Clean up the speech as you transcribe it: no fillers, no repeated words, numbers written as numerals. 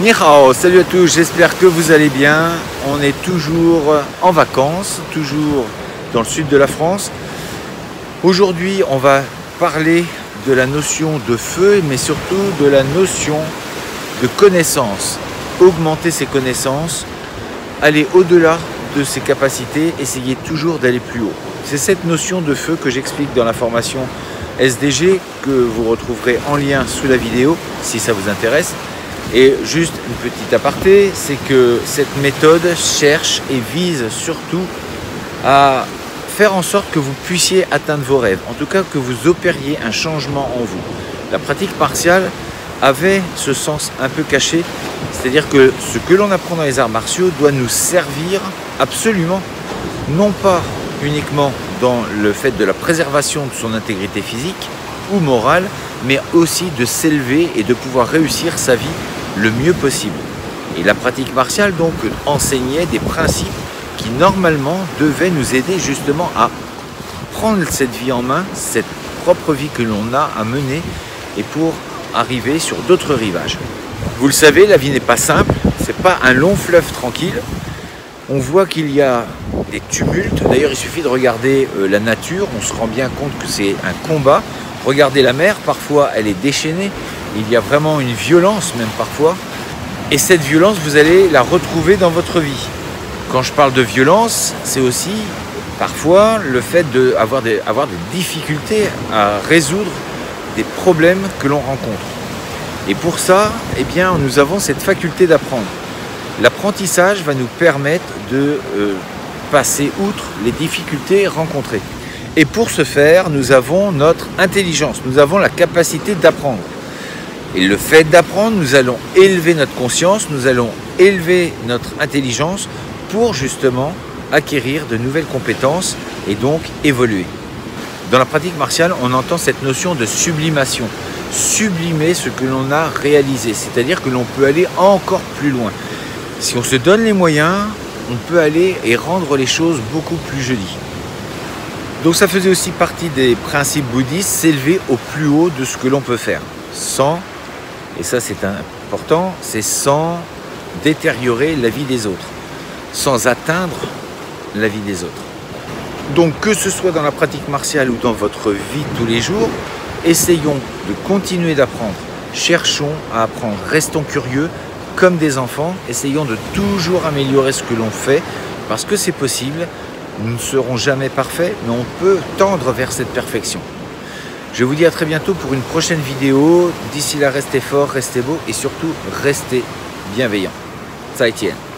Ni hao, salut à tous, j'espère que vous allez bien. On est toujours en vacances, toujours dans le sud de la France. Aujourd'hui, on va parler de la notion de feu, mais surtout de la notion de connaissance. Augmenter ses connaissances, aller au-delà de ses capacités, essayer toujours d'aller plus haut. C'est cette notion de feu que j'explique dans la formation SDG, que vous retrouverez en lien sous la vidéo si ça vous intéresse. Et juste une petite aparté, c'est que cette méthode cherche et vise surtout à faire en sorte que vous puissiez atteindre vos rêves, en tout cas que vous opériez un changement en vous. La pratique martiale avait ce sens un peu caché, c'est-à-dire que ce que l'on apprend dans les arts martiaux doit nous servir absolument, non pas uniquement dans le fait de la préservation de son intégrité physique ou morale, mais aussi de s'élever et de pouvoir réussir sa vie le mieux possible. Et la pratique martiale donc enseignait des principes qui normalement devaient nous aider justement à prendre cette vie en main, cette propre vie que l'on a à mener, et pour arriver sur d'autres rivages. Vous le savez, la vie n'est pas simple, c'est pas un long fleuve tranquille. On voit qu'il y a des tumultes, d'ailleurs il suffit de regarder la nature, on se rend bien compte que c'est un combat. Regardez la mer, parfois elle est déchaînée, il y a vraiment une violence même parfois, et cette violence vous allez la retrouver dans votre vie. Quand je parle de violence, c'est aussi parfois le fait d'avoir des difficultés à résoudre des problèmes que l'on rencontre. Et pour ça, eh bien, nous avons cette faculté d'apprendre. L'apprentissage va nous permettre de passer outre les difficultés rencontrées. Et pour ce faire, nous avons notre intelligence, nous avons la capacité d'apprendre. Et le fait d'apprendre, nous allons élever notre conscience, nous allons élever notre intelligence pour justement acquérir de nouvelles compétences et donc évoluer. Dans la pratique martiale, on entend cette notion de sublimation. Sublimer ce que l'on a réalisé, c'est-à-dire que l'on peut aller encore plus loin. Si on se donne les moyens, on peut aller et rendre les choses beaucoup plus jolies. Donc ça faisait aussi partie des principes bouddhistes, s'élever au plus haut de ce que l'on peut faire, sans, et ça c'est important, c'est sans détériorer la vie des autres, sans atteindre la vie des autres. Donc que ce soit dans la pratique martiale ou dans votre vie de tous les jours, essayons de continuer d'apprendre, cherchons à apprendre, restons curieux comme des enfants, essayons de toujours améliorer ce que l'on fait, parce que c'est possible. Nous ne serons jamais parfaits, mais on peut tendre vers cette perfection. Je vous dis à très bientôt pour une prochaine vidéo. D'ici là, restez forts, restez beaux et surtout, restez bienveillants. 再见。